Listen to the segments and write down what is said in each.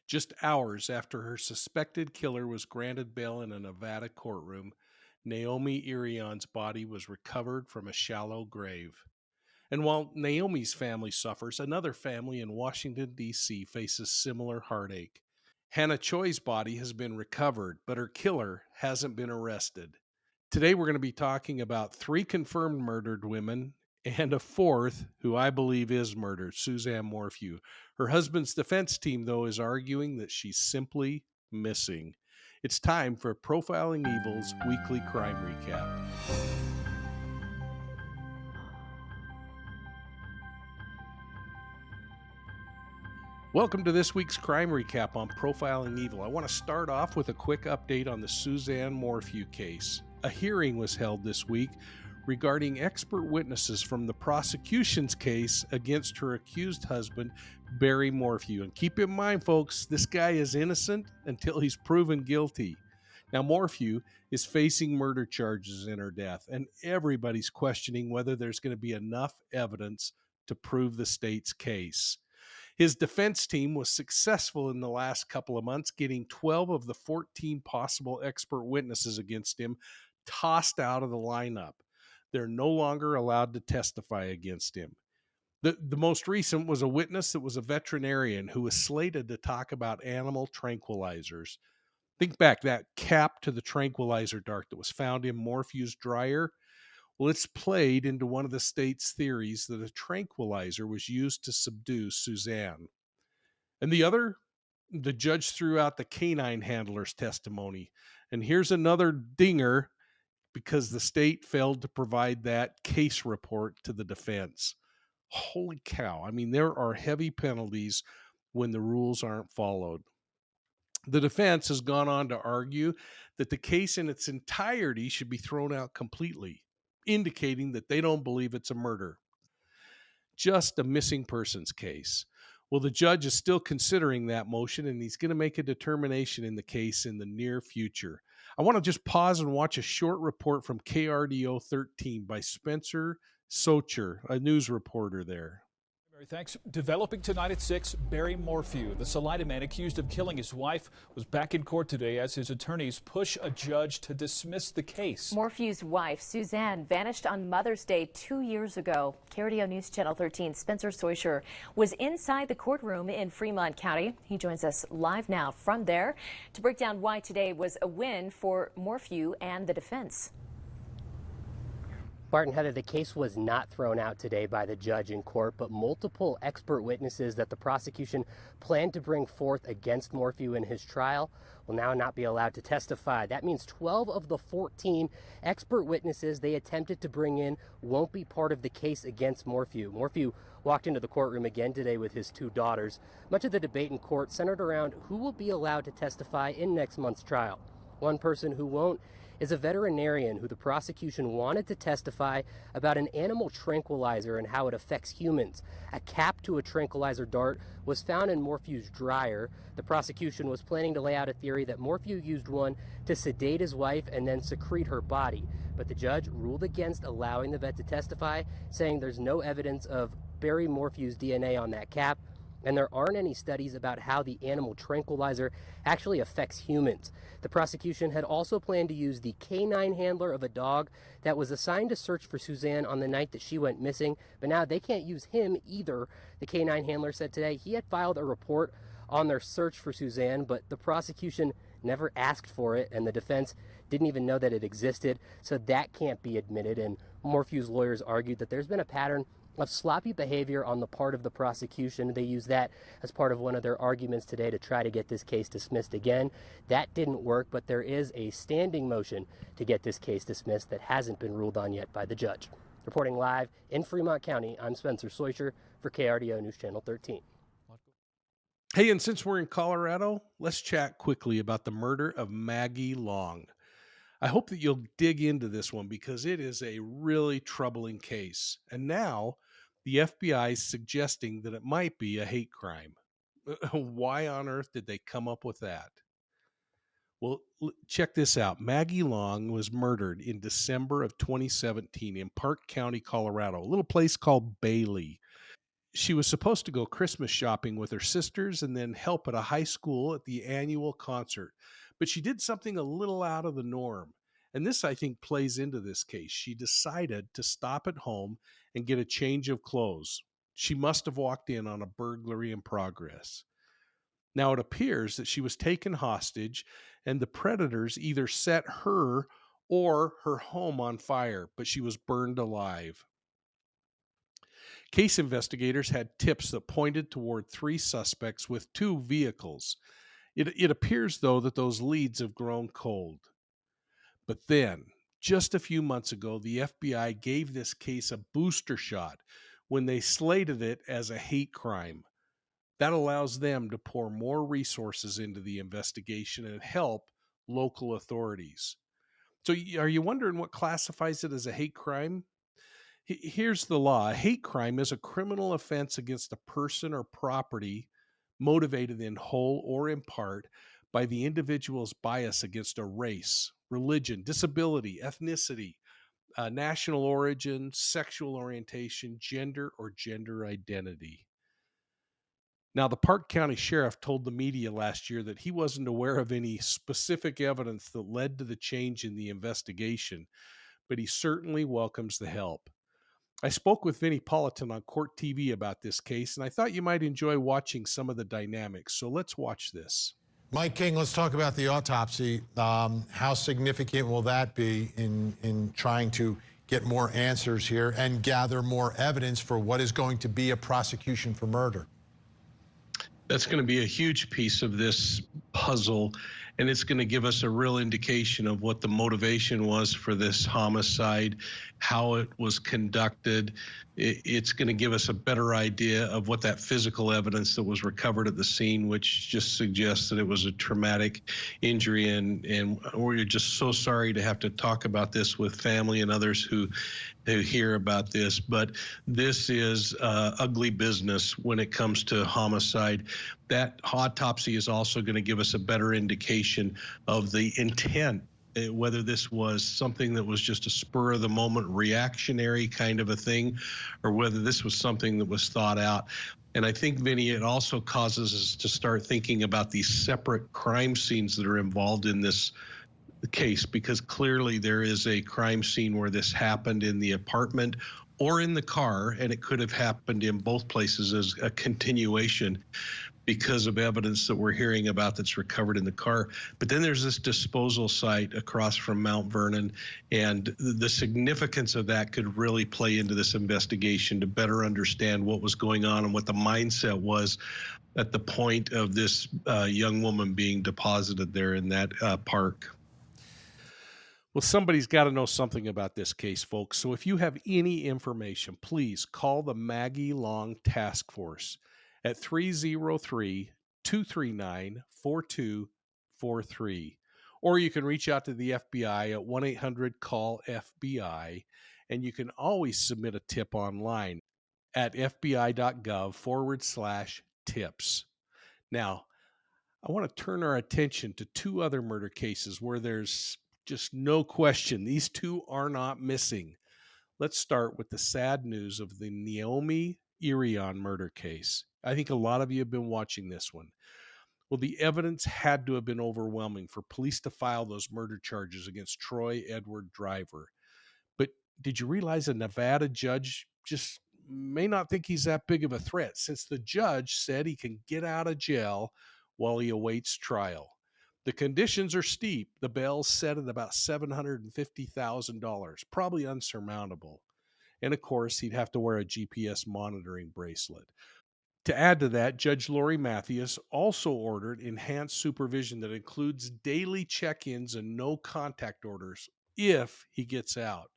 Just hours after her suspected killer was granted bail in a Nevada courtroom, Naomi Irion's body was recovered from a shallow grave. And while Naomi's family suffers, another family in Washington, D.C. faces similar heartache. Hannah Choi's body has been recovered, but her killer hasn't been arrested. Today, we're going to be talking about three confirmed murdered women and a fourth who I believe is murdered, Suzanne Morphew. Her husband's defense team, though, is arguing that she's simply missing. It's time for Profiling Evil's weekly crime recap. Welcome to this week's crime recap on Profiling Evil. I want to start off with a quick update on the Suzanne Morphew case. A hearing was held this week regarding expert witnesses from the prosecution's case against her accused husband, Barry Morphew. And keep in mind, folks, this guy is innocent until he's proven guilty. Now, Morphew is facing murder charges in her death, and everybody's questioning whether there's going to be enough evidence to prove the state's case. His defense team was successful in the last couple of months, getting 12 of the 14 possible expert witnesses against him tossed out of the lineup. They're no longer allowed to testify against him. The most recent was a witness that was a veterinarian who was slated to talk about animal tranquilizers. Think back, that cap to the tranquilizer dart that was found in Morphew's dryer. Well, it's played into one of the state's theories that a tranquilizer was used to subdue Suzanne. And the judge threw out the canine handler's testimony. And here's another dinger because the state failed to provide that case report to the defense. Holy cow. I mean, there are heavy penalties when the rules aren't followed. The defense has gone on to argue that the case in its entirety should be thrown out completely, indicating that they don't believe it's a murder, just a missing persons case. Well, the judge is still considering that motion, and he's going to make a determination in the case in the near future. I want to just pause and watch a short report from KRDO 13 by Spencer Socher, a news reporter there. Thanks. Developing tonight at 6, Barry Morphew, the Salida man accused of killing his wife, was back in court today as his attorneys push a judge to dismiss the case. Morphew's wife, Suzanne, vanished on Mother's Day 2 years ago. KRDO News Channel 13 Spencer Socher was inside the courtroom in Fremont County. He joins us live now from there to break down why today was a win for Morphew and the defense. Barton, Heather, the case was not thrown out today by the judge in court, but multiple expert witnesses that the prosecution planned to bring forth against Morphew in his trial will now not be allowed to testify. That means 12 of the 14 expert witnesses they attempted to bring in won't be part of the case against Morphew. Morphew walked into the courtroom again today with his two daughters. Much of the debate in court centered around who will be allowed to testify in next month's trial. One person who won't is a veterinarian who the prosecution wanted to testify about an animal tranquilizer and how it affects humans. A cap to a tranquilizer dart was found in Morphew's dryer. The prosecution was planning to lay out a theory that Morphew used one to sedate his wife and then secrete her body. But the judge ruled against allowing the vet to testify, saying there's no evidence of Barry Morphew's DNA on that cap, and there aren't any studies about how the animal tranquilizer actually affects humans. The prosecution had also planned to use the canine handler of a dog that was assigned to search for Suzanne on the night that she went missing, but now they can't use him either. The canine handler said today he had filed a report on their search for Suzanne, but the prosecution never asked for it, and the defense didn't even know that it existed, so that can't be admitted. And Morphew's lawyers argued that there's been a pattern of sloppy behavior on the part of the prosecution. They used that as part of one of their arguments today to try to get this case dismissed again. That didn't work, but there is a standing motion to get this case dismissed that hasn't been ruled on yet by the judge. Reporting live in Fremont County, I'm Spencer Socher for KRDO News Channel 13. Hey, and since we're in Colorado, let's chat quickly about the murder of Maggie Long. I hope that you'll dig into this one because it is a really troubling case. And now the FBI is suggesting that it might be a hate crime. Why on earth did they come up with that? Well, check this out. Maggie Long was murdered in December of 2017 in Park County, Colorado, a little place called Bailey. She was supposed to go Christmas shopping with her sisters and then help at a high school at the annual concert. But she did something a little out of the norm. And this, I think, plays into this case. She decided to stop at home and get a change of clothes. She must have walked in on a burglary in progress. Now, it appears that she was taken hostage and the predators either set her or her home on fire, but she was burned alive. Case investigators had tips that pointed toward three suspects with two vehicles. It appears, though, that those leads have grown cold. But then, just a few months ago, the FBI gave this case a booster shot when they slated it as a hate crime. That allows them to pour more resources into the investigation and help local authorities. So, are you wondering what classifies it as a hate crime? Here's the law. A hate crime is a criminal offense against a person or property motivated in whole or in part by the individual's bias against a race, religion, disability, ethnicity, national origin, sexual orientation, gender, or gender identity. Now, the Park County Sheriff told the media last year that he wasn't aware of any specific evidence that led to the change in the investigation, but he certainly welcomes the help. I spoke with Vinnie Politan on Court TV about this case, and I thought you might enjoy watching some of the dynamics. So let's watch this. Mike King, let's talk about the autopsy. How significant will that be in trying to get more answers here and gather more evidence for what is going to be a prosecution for murder? That's going to be a huge piece of this puzzle, and it's going to give us a real indication of what the motivation was for this homicide, how it was conducted. It's going to give us a better idea of what that physical evidence that was recovered at the scene, which just suggests that it was a traumatic injury. And we're just so sorry to have to talk about this with family and others who hear about this, but this is ugly business when it comes to homicide. That autopsy is also going to give us a better indication of the intent, whether this was something that was just a spur of the moment reactionary kind of a thing, or whether this was something that was thought out. And I think, Vinny, it also causes us to start thinking about these separate crime scenes that are involved in this case, because clearly there is a crime scene where this happened in the apartment or in the car, and it could have happened in both places as a continuation because of evidence that we're hearing about that's recovered in the car. But then there's this disposal site across from Mount Vernon, and the significance of that could really play into this investigation to better understand what was going on and what the mindset was at the point of this young woman being deposited there in that park. Well, somebody's got to know something about this case, folks. So if you have any information, please call the Maggie Long Task Force at 303-239-4243. Or you can reach out to the FBI at 1-800-CALL-FBI. And you can always submit a tip online at fbi.gov/tips. Now, I want to turn our attention to two other murder cases where there's just no question these two are not missing. Let's start with the sad news of the Naomi Irion murder case. I think a lot of you have been watching this one. Well, the evidence had to have been overwhelming for police to file those murder charges against Troy Edward Driver. But did you realize a Nevada judge just may not think he's that big of a threat, since the judge said he can get out of jail while he awaits trial? The conditions are steep. The bail's set at about $750,000, probably unsurmountable. And of course, he'd have to wear a GPS monitoring bracelet. To add to that, Judge Lori Mathias also ordered enhanced supervision that includes daily check-ins and no contact orders if he gets out.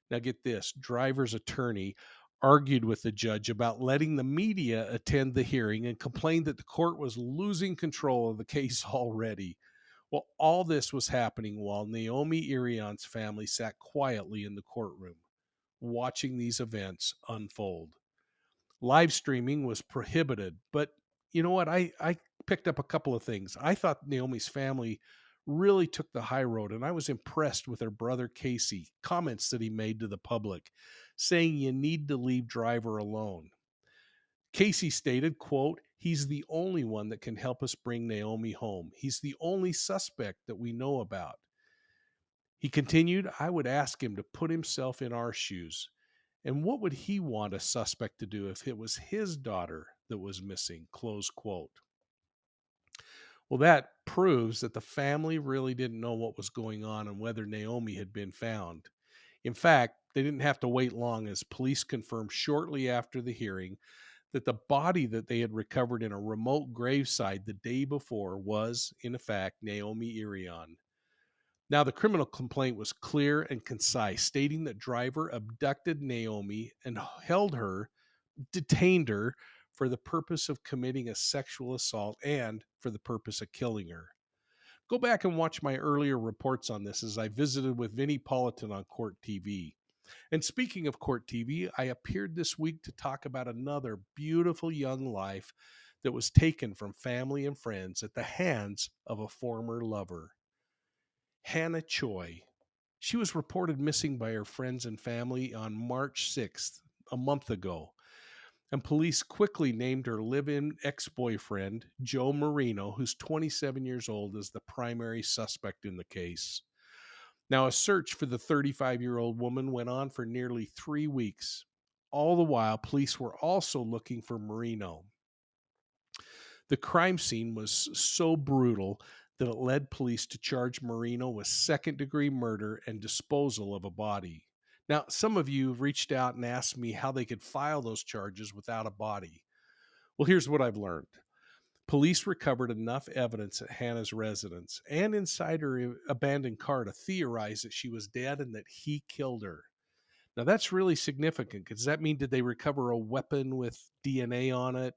Now get this, Driver's attorney argued with the judge about letting the media attend the hearing and complained that the court was losing control of the case already. Well, all this was happening while Naomi Irion's family sat quietly in the courtroom, watching these events unfold. Live streaming was prohibited, but you know what? I picked up a couple of things. I thought Naomi's family really took the high road, and I was impressed with her brother Casey, comments that he made to the public, saying you need to leave Driver alone. Casey stated, quote, "He's the only one that can help us bring Naomi home. He's the only suspect that we know about." He continued, "I would ask him to put himself in our shoes. And what would he want a suspect to do if it was his daughter that was missing?" Close quote. Well, that proves that the family really didn't know what was going on and whether Naomi had been found. In fact, they didn't have to wait long, as police confirmed shortly after the hearing that the body that they had recovered in a remote graveside the day before was, in fact, Naomi Irion. Now, the criminal complaint was clear and concise, stating that driver abducted Naomi and detained her for the purpose of committing a sexual assault and for the purpose of killing her. Go back and watch my earlier reports on this, as I visited with Vinnie Politan on Court TV. And speaking of Court TV, I appeared this week to talk about another beautiful young life that was taken from family and friends at the hands of a former lover. Hannah Choi. She was reported missing by her friends and family on March 6th, a month ago, and police quickly named her live-in ex-boyfriend, Joe Marino, who's 27 years old, as the primary suspect in the case. Now, a search for the 35-year-old woman went on for nearly 3 weeks. All the while, police were also looking for Marino. The crime scene was so brutal that it led police to charge Marino with second-degree murder and disposal of a body. Now, some of you have reached out and asked me how they could file those charges without a body. Well, here's what I've learned. Police recovered enough evidence at Hannah's residence and inside her abandoned car to theorize that she was dead and that he killed her. Now, that's really significant, because does that mean, did they recover a weapon with DNA on it,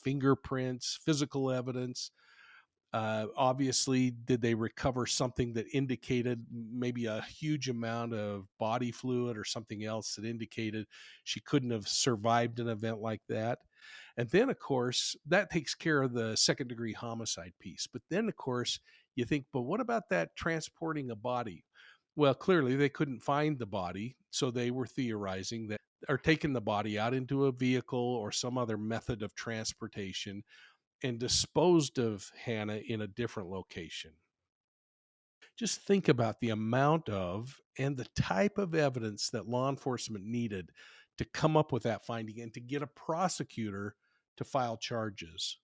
fingerprints, physical evidence? Obviously, did they recover something that indicated maybe a huge amount of body fluid or something else that indicated she couldn't have survived an event like that? And then, of course, that takes care of the second-degree homicide piece. But then, of course, you think, but what about that transporting a body? Well, clearly they couldn't find the body, so they were theorizing that, or taking the body out into a vehicle or some other method of transportation and disposed of Hannah in a different location. Just think about the amount of and the type of evidence that law enforcement needed to come up with that finding and to get a prosecutor to file charges.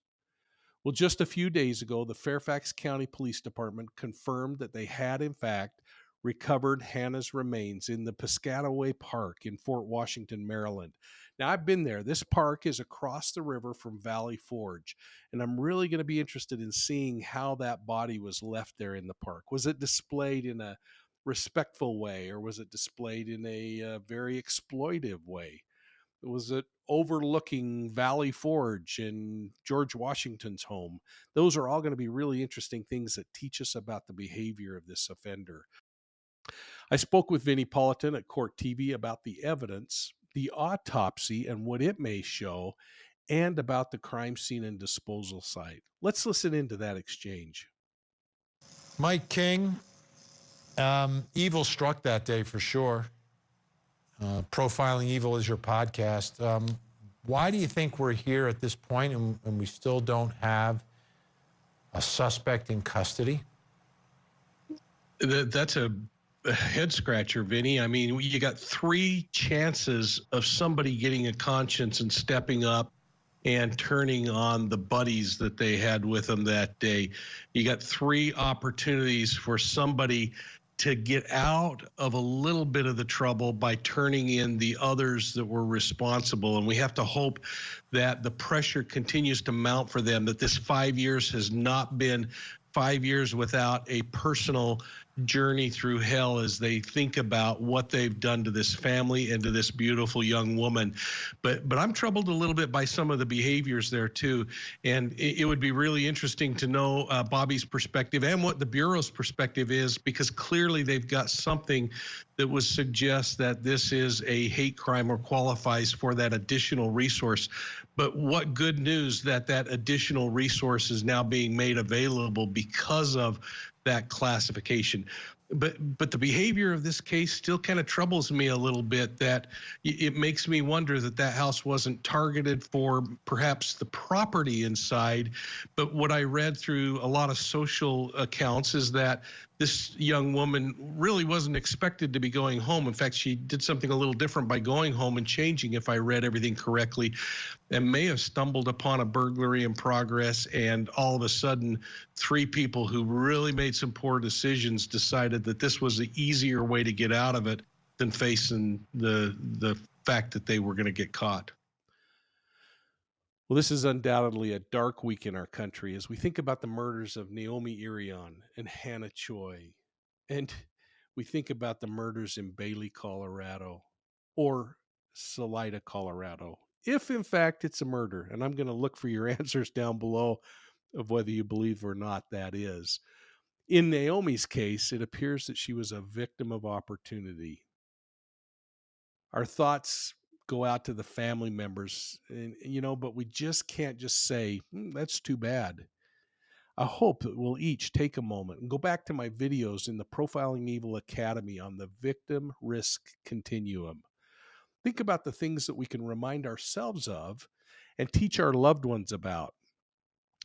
Well, just a few days ago, the Fairfax County Police Department confirmed that they had, in fact, recovered Hannah's remains in the Piscataway Park in Fort Washington, Maryland. Now, I've been there. This park is across the river from Valley Forge, and I'm really going to be interested in seeing how that body was left there in the park. Was it displayed in a respectful way, or was it displayed in a very exploitive way? Was it overlooking Valley Forge and George Washington's home? Those are all going to be really interesting things that teach us about the behavior of this offender. I spoke with Vinnie Politan at Court TV about the evidence, the autopsy and what it may show, and about the crime scene and disposal site. Let's listen into that exchange. Mike King, evil struck that day for sure. Profiling Evil is your podcast. Why do you think we're here at this point and we still don't have a suspect in custody? That's a head scratcher, Vinny. I mean, you got 3 chances of somebody getting a conscience and stepping up and turning on the buddies that they had with them that day. You got 3 opportunities for somebody to get out of a little bit of the trouble by turning in the others that were responsible. And we have to hope that the pressure continues to mount for them, that this 5 years has not been 5 years without a personal journey through hell as they think about what they've done to this family and to this beautiful young woman. But I'm troubled a little bit by some of the behaviors there too. And it would be really interesting to know Bobby's perspective and what the Bureau's perspective is, because clearly they've got something that would suggest that this is a hate crime or qualifies for that additional resource. But what good news that that additional resource is now being made available because of that classification. but the behavior of this case still kind of troubles me a little bit. That it makes me wonder that house wasn't targeted for perhaps the property inside, but what I read through a lot of social accounts is that this young woman really wasn't expected to be going home. In fact, she did something a little different by going home and changing, if I read everything correctly, and may have stumbled upon a burglary in progress, and all of a sudden 3 people who really made some poor decisions decided that this was the easier way to get out of it than facing the fact that they were going to get caught. Well, this is undoubtedly a dark week in our country as we think about the murders of Naomi Irion and Hannah Choi, and we think about the murders in Bailey, Colorado, or Salida, Colorado, if in fact it's a murder. And I'm going to look for your answers down below of whether you believe or not that is. In Naomi's case, it appears that she was a victim of opportunity. Our thoughts go out to the family members, and but we just can't just say, that's too bad. I hope that we'll each take a moment and go back to my videos in the Profiling Evil Academy on the victim risk continuum. Think about the things that we can remind ourselves of and teach our loved ones about.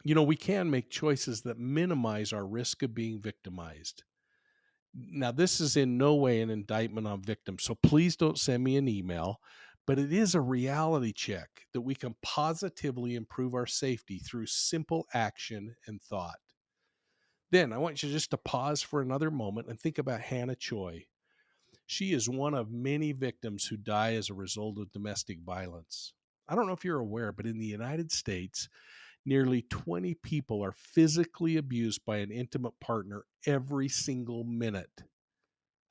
We can make choices that minimize our risk of being victimized. Now, this is in no way an indictment on victims, so please don't send me an email, but it is a reality check that we can positively improve our safety through simple action and thought. Then I want you just to pause for another moment and think about Hannah Choi. She is one of many victims who die as a result of domestic violence. I don't know if you're aware, but in the United States, nearly 20 people are physically abused by an intimate partner every single minute.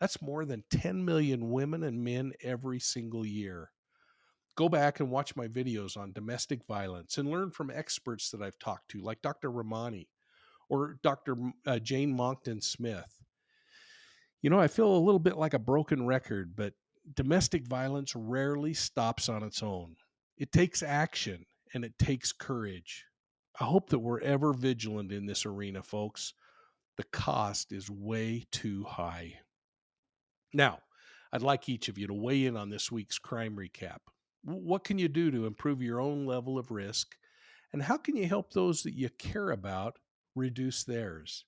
That's more than 10 million women and men every single year. Go back and watch my videos on domestic violence and learn from experts that I've talked to, like Dr. Ramani or Dr. Jane Monckton Smith. I feel a little bit like a broken record, but domestic violence rarely stops on its own. It takes action and it takes courage. I hope that we're ever vigilant in this arena, folks. The cost is way too high. Now, I'd like each of you to weigh in on this week's crime recap. What can you do to improve your own level of risk? And how can you help those that you care about reduce theirs?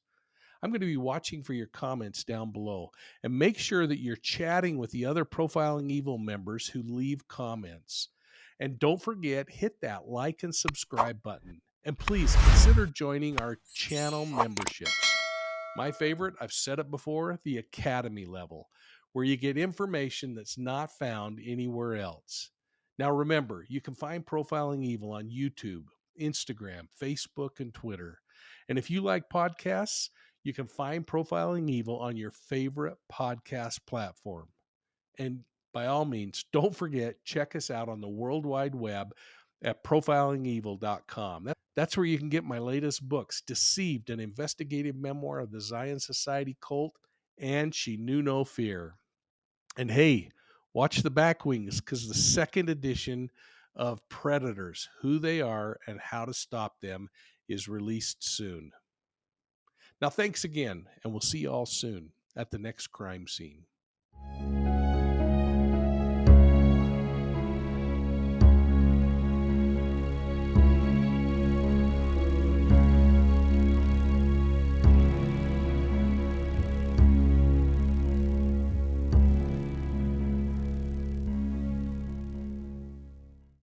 I'm going to be watching for your comments down below, and make sure that you're chatting with the other Profiling Evil members who leave comments. And don't forget, hit that like and subscribe button. And please consider joining our channel memberships. My favorite, I've said it before, the Academy level, where you get information that's not found anywhere else. Now remember, you can find Profiling Evil on YouTube, Instagram, Facebook, and Twitter. And if you like podcasts, you can find Profiling Evil on your favorite podcast platform. And by all means, don't forget, check us out on the World Wide Web at profilingevil.com. That's where you can get my latest books, Deceived, an investigative memoir of the Zion Society cult, and She Knew No Fear. And hey, watch the back wings, because the second edition of Predators, Who They Are and How to Stop Them, is released soon. Now, thanks again, and we'll see you all soon at the next crime scene.